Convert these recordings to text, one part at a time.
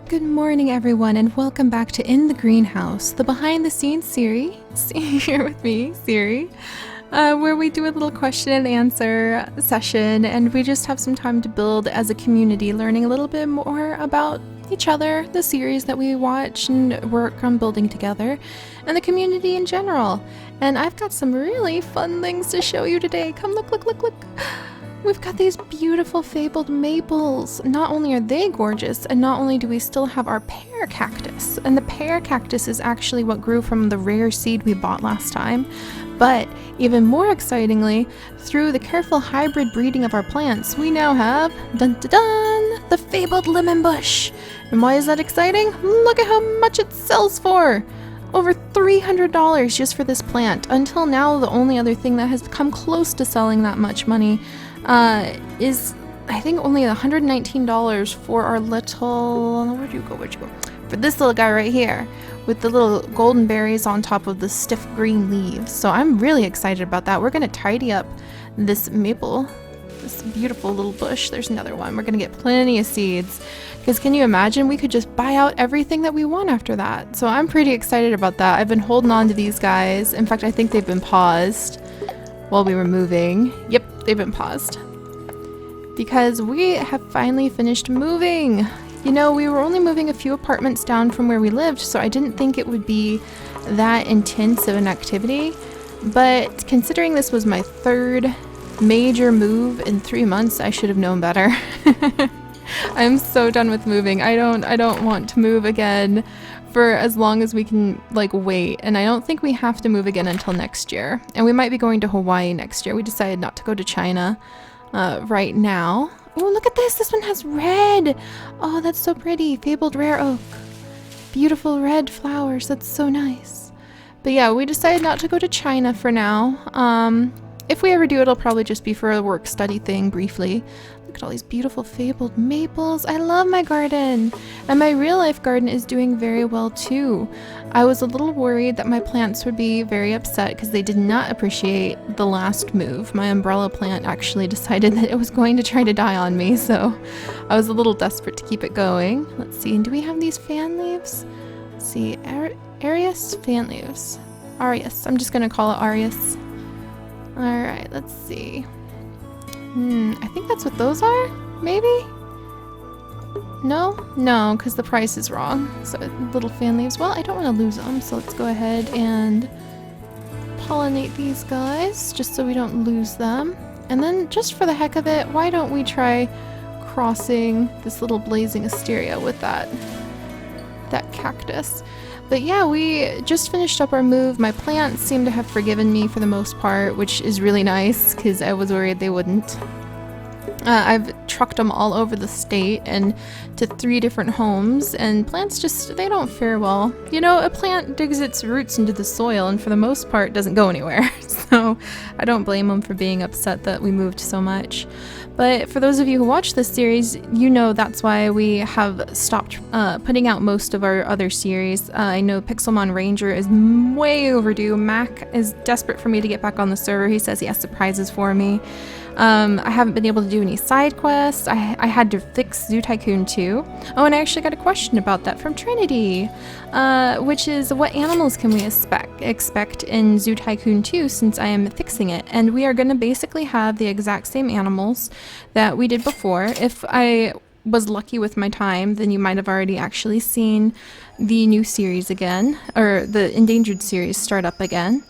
Good morning, everyone, and welcome back to In the Greenhouse, the behind-the-scenes Seri, here with me, Seri, where we do a little question and answer session, and we just have some time to build as a community, learning a little bit more about each other, the series that we watch and work on building together, and the community in general. And I've got some really fun things to show you today. Come look, look, look, look. We've got these beautiful fabled maples. Not only are they gorgeous, and not only do we still have our pear cactus, and the pear cactus is actually what grew from the rare seed we bought last time, but even more excitingly, through the careful hybrid breeding of our plants, we now have, dun dun dun, the fabled lemon bush. And why is that exciting? Look at how much it sells for! Over $300 just for this plant. Until now, the only other thing that has come close to selling that much money is, I think, only $119 for our little, where'd you go, for this little guy right here with the little golden berries on top of the stiff green leaves. So I'm really excited about that. We're gonna tidy up this maple, this beautiful little bush. There's another one. We're gonna get plenty of seeds, because can you imagine, we could just buy out everything that we want after that. So I'm pretty excited about that. I've been holding on to these guys. In fact, I think they've been paused while we were moving. Yep, they've been paused because we have finally finished moving. You know, we were only moving a few apartments down from where we lived, so I didn't think it would be that intense of an activity. But considering this was my third major move in 3 months, I should have known better. I'm so done with moving. I don't want to move again for as long as we can, like, wait. And I don't think we have to move again until next year. And we might be going to Hawaii next year. We decided not to go to China right now. Oh, look at this. This one has red. Oh, that's so pretty. Fabled rare oak. Beautiful red flowers. That's so nice. But yeah, we decided not to go to China for now. If we ever do, it'll probably just be for a work study thing briefly. Look at all these beautiful fabled maples. I love my garden. And my real life garden is doing very well too. I was a little worried that my plants would be very upset because they did not appreciate the last move. My umbrella plant actually decided that it was going to try to die on me, so I was a little desperate to keep it going. Let's see, and do we have these fan leaves? Let's see, Arius fan leaves. Arius, I'm just gonna call it Arius. Alright, let's see. I think that's what those are? Maybe? No? No, because the price is wrong. So little fan leaves. Well, I don't want to lose them, so let's go ahead and pollinate these guys, just so we don't lose them. And then, just for the heck of it, why don't we try crossing this little blazing asteria with that cactus? But yeah, we just finished up our move. My plants seem to have forgiven me for the most part, which is really nice because I was worried they wouldn't. I've trucked them all over the state and to 3 different homes, and plants just, they don't fare well. You know, a plant digs its roots into the soil and for the most part doesn't go anywhere. So I don't blame them for being upset that we moved so much. But for those of you who watch this series, you know that's why we have stopped putting out most of our other series. I know Pixelmon Ranger is way overdue. Mac is desperate for me to get back on the server. He says he has surprises for me. I haven't been able to do any side quests. I had to fix Zoo Tycoon 2. Oh, and I actually got a question about that from Trinity, which is what animals can we expect in Zoo Tycoon 2 since I am fixing it. And we are going to basically have the exact same animals that we did before. If I was lucky with my time, then you might have already actually seen the new series again, or the endangered series start up again.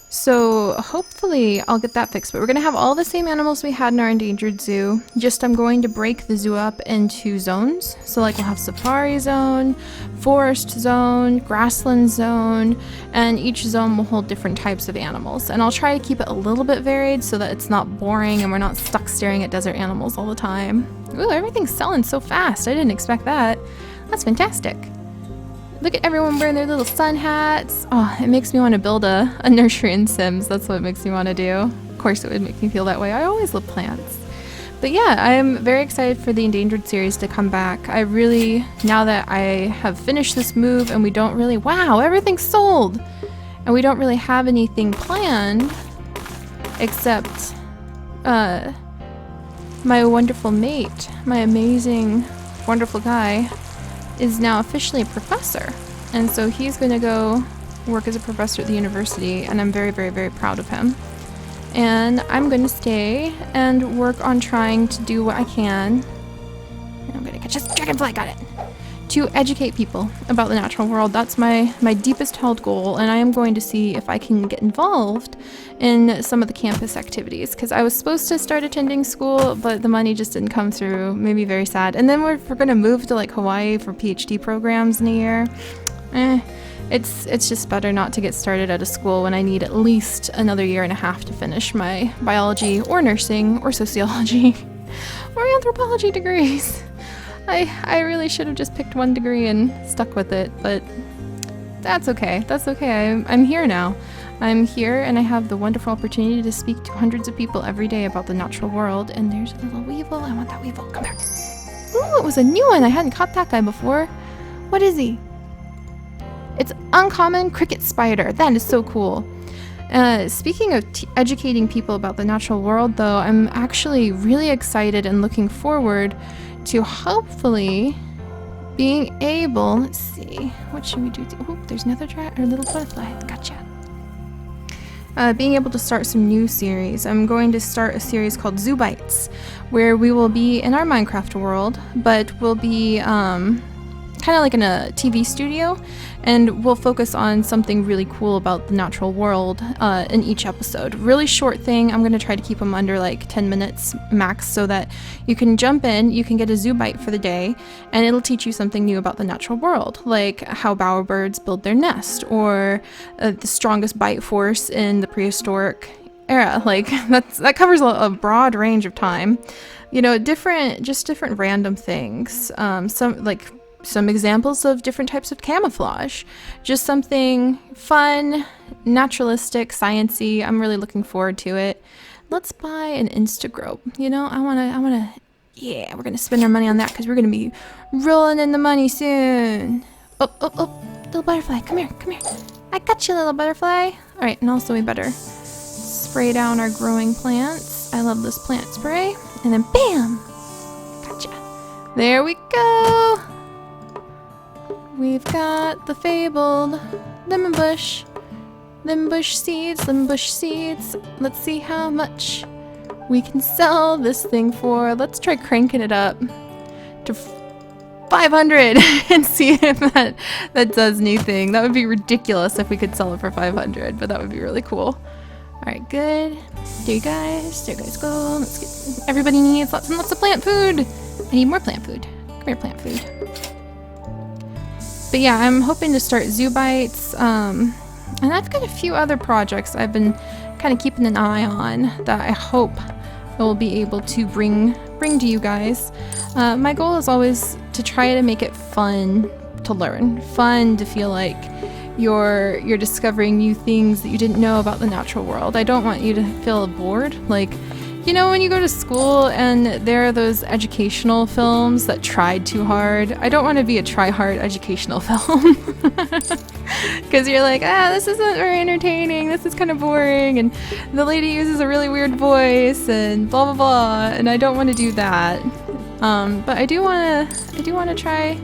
So hopefully I'll get that fixed, but we're going to have all the same animals we had in our endangered zoo, just I'm going to break the zoo up into zones. So like we'll have safari zone, forest zone, grassland zone, and each zone will hold different types of animals. And I'll try to keep it a little bit varied so that it's not boring and we're not stuck staring at desert animals all the time. Ooh, everything's selling so fast. I didn't expect that. That's fantastic. Look at everyone wearing their little sun hats. Oh, it makes me want to build a nursery in Sims. That's what it makes me want to do. Of course it would make me feel that way. I always love plants. But yeah, I'm very excited for the endangered series to come back. I really, now that I have finished this move and we don't really, wow, everything's sold! And we don't really have anything planned except my wonderful mate, my amazing, wonderful guy. is now officially a professor. And so he's going to go work as a professor at the university, and I'm very, very, very proud of him. And I'm going to stay and work on trying to do what I can. I'm going to catch this dragonfly, got it! To educate people about the natural world. That's my deepest held goal, and I am going to see if I can get involved in some of the campus activities, because I was supposed to start attending school, but the money just didn't come through. Made me very sad. And then we're going to move to like Hawaii for PhD programs in a year. It's just better not to get started at a school when I need at least another year and a half to finish my biology or nursing or sociology or anthropology degrees. I really should have just picked one degree and stuck with it, but that's okay. That's okay. I'm here now. I'm here, and I have the wonderful opportunity to speak to hundreds of people every day about the natural world. And there's a little weevil. I want that weevil. Come here. Ooh, it was a new one. I hadn't caught that guy before. What is he? It's uncommon cricket spider. That is so cool. Speaking of educating people about the natural world, though, I'm actually really excited and looking forward to hopefully being able, let's see, what should we do? Oh, there's another little butterfly. Gotcha. Being able to start some new series. I'm going to start a series called Zoo Bites, where we will be in our Minecraft world, but we'll be kind of like in a TV studio, and we'll focus on something really cool about the natural world in each episode. Really short thing. I'm going to try to keep them under like 10 minutes max, so that you can jump in, you can get a zoo bite for the day, and it'll teach you something new about the natural world, like how bowerbirds build their nest, or the strongest bite force in the prehistoric era. Like that covers a broad range of time. You know, different random things. Some examples of different types of camouflage. Just something fun, naturalistic, sciencey. I'm really looking forward to it. Let's buy an Instagrope. You know, I wanna, yeah, we're gonna spend our money on that because we're gonna be rolling in the money soon. Oh, little butterfly, come here. I got you, little butterfly. All right, and also we better spray down our growing plants. I love this plant spray. And then bam, gotcha. There we go. We've got the fabled lemon bush seeds. Let's see how much we can sell this thing for. Let's try cranking it up to 500 and see if that does anything. That would be ridiculous if we could sell it for 500, but that would be really cool. All right, good. There you guys go. Let's get. Everybody needs lots and lots of plant food. I need more plant food. Come here, plant food. But yeah, I'm hoping to start Zoo Bites, and I've got a few other projects I've been kind of keeping an eye on that I hope I will be able to bring to you guys. My goal is always to try to make it fun to learn, fun to feel like you're discovering new things that you didn't know about the natural world. I don't want you to feel bored. Like, you know, when you go to school and there are those educational films that tried too hard. I don't want to be a try-hard educational film. Because you're like, this isn't very entertaining. This is kind of boring. And the lady uses a really weird voice and blah, blah, blah. And I don't want to do that. But I do want to try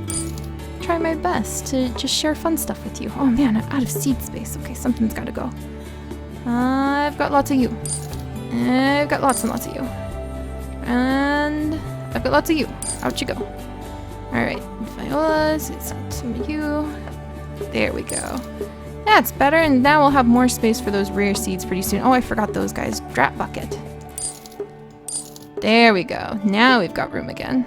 my best to just share fun stuff with you. Oh man, I'm out of seed space. Okay, something's got to go. I've got lots of you. I've got lots and lots of you. And I've got lots of you. Out you go. Alright, violas, it's some of you. There we go. That's better, and now we'll have more space for those rare seeds pretty soon. Oh, I forgot those guys. Drop bucket. There we go. Now we've got room again.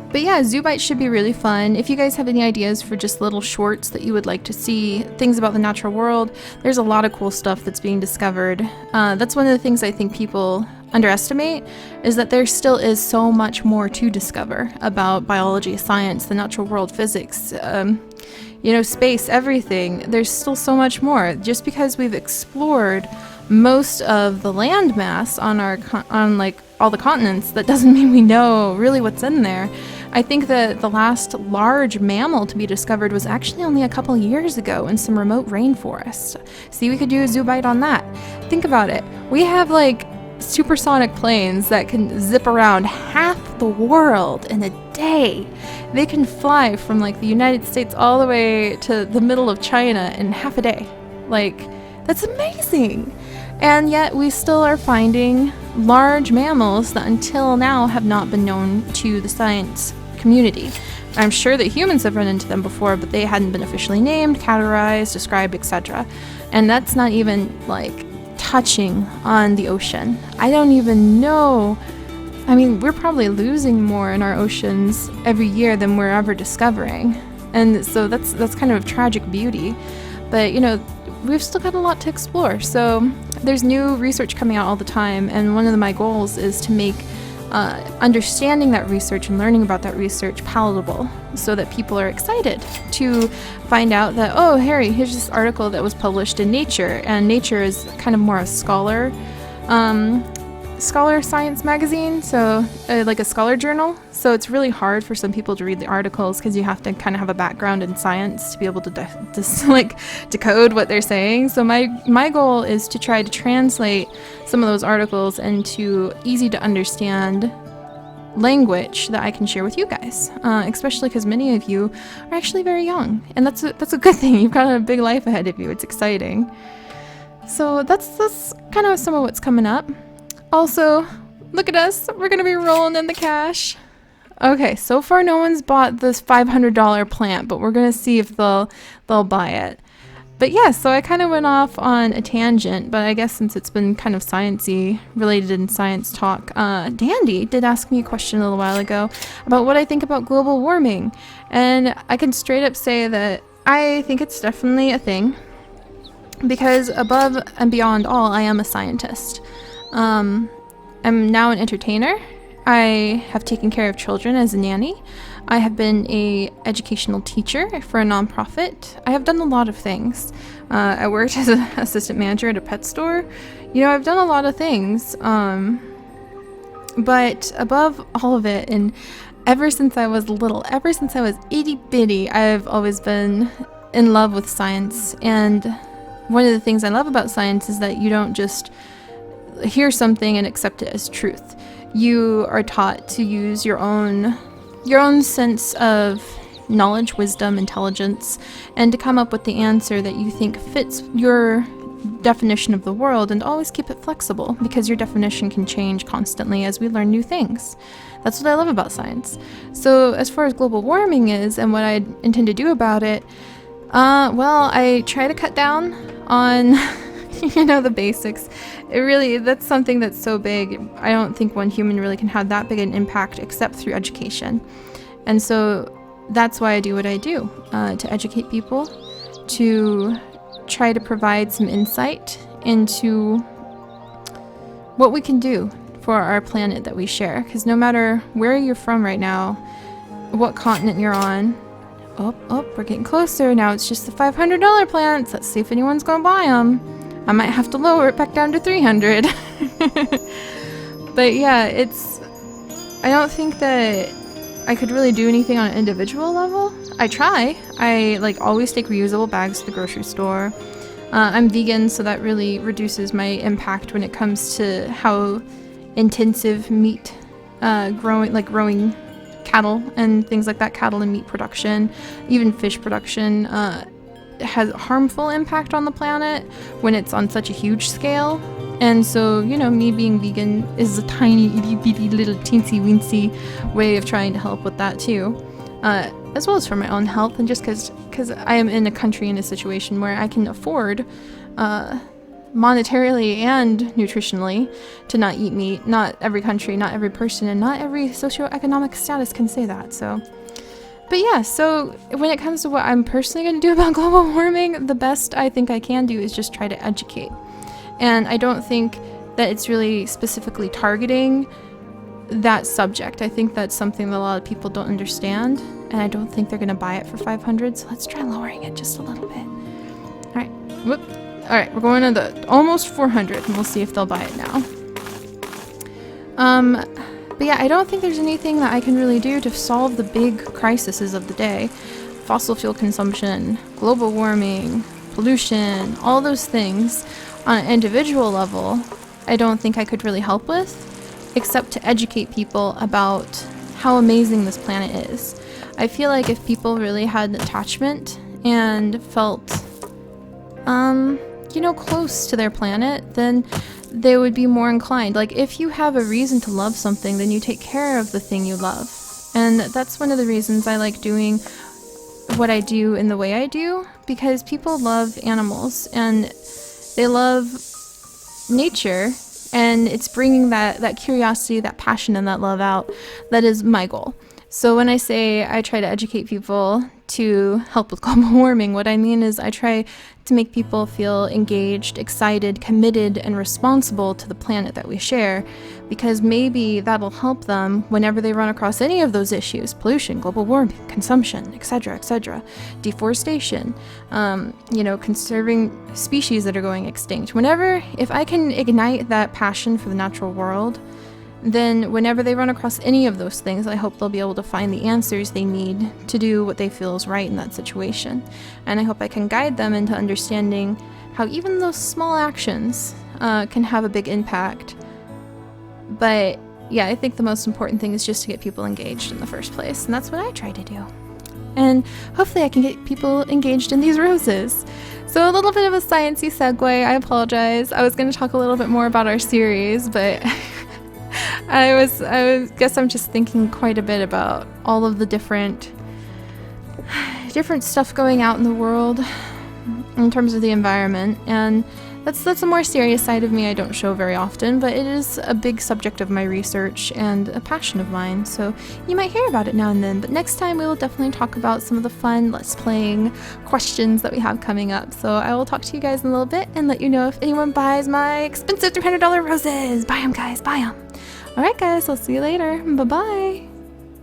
But yeah, Zoo Bites should be really fun. If you guys have any ideas for just little shorts that you would like to see, things about the natural world, there's a lot of cool stuff that's being discovered. That's one of the things I think people underestimate, is that there still is so much more to discover about biology, science, the natural world, physics, you know, space, everything. There's still so much more. Just because we've explored most of the landmass on like all the continents, that doesn't mean we know really what's in there. I think that the last large mammal to be discovered was actually only a couple years ago in some remote rainforest. See, we could do a zoo bite on that. Think about it. We have like supersonic planes that can zip around half the world in a day. They can fly from like the United States all the way to the middle of China in half a day. Like, that's amazing. And yet we still are finding large mammals that until now have not been known to the science community. I'm sure that humans have run into them before, but they hadn't been officially named, categorized, described, etc. And that's not even like touching on the ocean. I don't even know. I mean, we're probably losing more in our oceans every year than we're ever discovering. And so that's kind of tragic beauty. But, you know, we've still got a lot to explore. So there's new research coming out all the time, and one of my goals is to make understanding that research and learning about that research palatable, so that people are excited to find out that, oh, Harry, here's this article that was published in Nature, and Nature is kind of more a scholar science magazine, so like a scholar journal. So it's really hard for some people to read the articles because you have to kind of have a background in science to be able to decode what they're saying. So my goal is to try to translate some of those articles into easy to understand language that I can share with you guys, especially because many of you are actually very young, and that's a good thing. You've got a big life ahead of you. It's exciting. So that's kind of some of what's coming up. Also, look at us. We're gonna be rolling in the cash. Okay, so far no one's bought this $500 plant, but we're gonna see if they'll buy it. But yeah, so I kind of went off on a tangent, but I guess since it's been kind of sciencey, related in science talk, Dandy did ask me a question a little while ago about what I think about global warming. And I can straight up say that I think it's definitely a thing, because above and beyond all, I am a scientist. I'm now an entertainer. I have taken care of children as a nanny. I have been a educational teacher for a nonprofit. I have done a lot of things. I worked as an assistant manager at a pet store. You know, I've done a lot of things. But above all of it, and ever since I was little, ever since I was itty bitty, I've always been in love with science. And one of the things I love about science is that you don't just hear something and accept it as truth. You are taught to use your own sense of knowledge, wisdom, intelligence, and to come up with the answer that you think fits your definition of the world, and always keep it flexible, because your definition can change constantly as we learn new things. That's what I love about science. So as far as global warming is and what I intend to do about it, well, I try to cut down on you know, the basics. That's something that's so big. I don't think one human really can have that big an impact except through education. And so that's why I do what I do, to educate people, to try to provide some insight into what we can do for our planet that we share. Because no matter where you're from right now, what continent you're on, oh, we're getting closer. Now it's just the $500 plants. Let's see if anyone's going to buy them. I might have to lower it back down to 300. But yeah, I don't think that I could really do anything on an individual level. I try. I always take reusable bags to the grocery store. I'm vegan, so that really reduces my impact when it comes to how intensive meat growing cattle and things like that, cattle and meat production, even fish production, has harmful impact on the planet when it's on such a huge scale. And so, you know, me being vegan is a tiny itty bitty little teensy weensy way of trying to help with that too, as well as for my own health, and just because I am in a country in a situation where I can afford monetarily and nutritionally to not eat meat. Not every country, not every person, and not every socioeconomic status can say that. So but yeah, so when it comes to what I'm personally going to do about global warming, the best I think I can do is just try to educate. And I don't think that it's really specifically targeting that subject. I think that's something that a lot of people don't understand, and I don't think they're going to buy it for 500, so let's try lowering it just a little bit. Alright, whoop. Alright, we're going to the almost 400, and we'll see if they'll buy it now. But yeah, I don't think there's anything that I can really do to solve the big crises of the day. Fossil fuel consumption, global warming, pollution, all those things on an individual level, I don't think I could really help with. except to educate people about how amazing this planet is. I feel like if people really had an attachment and felt, you know, close to their planet, then they would be more inclined. Like, if you have a reason to love something, then you take care of the thing you love. And that's one of the reasons I like doing what I do in the way I do, because people love animals and they love nature, and it's bringing that curiosity, that passion, and that love out. That is my goal. So when I say I try to educate people to help with global warming, what I mean is I try to make people feel engaged, excited, committed, and responsible to the planet that we share, because maybe that'll help them whenever they run across any of those issues: pollution, global warming, consumption, etc., deforestation, you know, conserving species that are going extinct. If I can ignite that passion for the natural world, then whenever they run across any of those things, I hope they'll be able to find the answers they need to do what they feel is right in that situation. And I hope I can guide them into understanding how even those small actions can have a big impact. But yeah, I think the most important thing is just to get people engaged in the first place, and that's what I try to do. And hopefully I can get people engaged in these roses. So a little bit of a sciencey segue, I apologize. I was going to talk a little bit more about our series, but I guess I'm just thinking quite a bit about all of the different stuff going out in the world in terms of the environment, and that's a more serious side of me I don't show very often, but it is a big subject of my research and a passion of mine, so you might hear about it now and then. But next time we will definitely talk about some of the fun Let's Playing questions that we have coming up. So I will talk to you guys in a little bit and let you know if anyone buys my expensive $300 roses. Buy them, guys, buy them. Alright guys, I'll see you later. Bye-bye.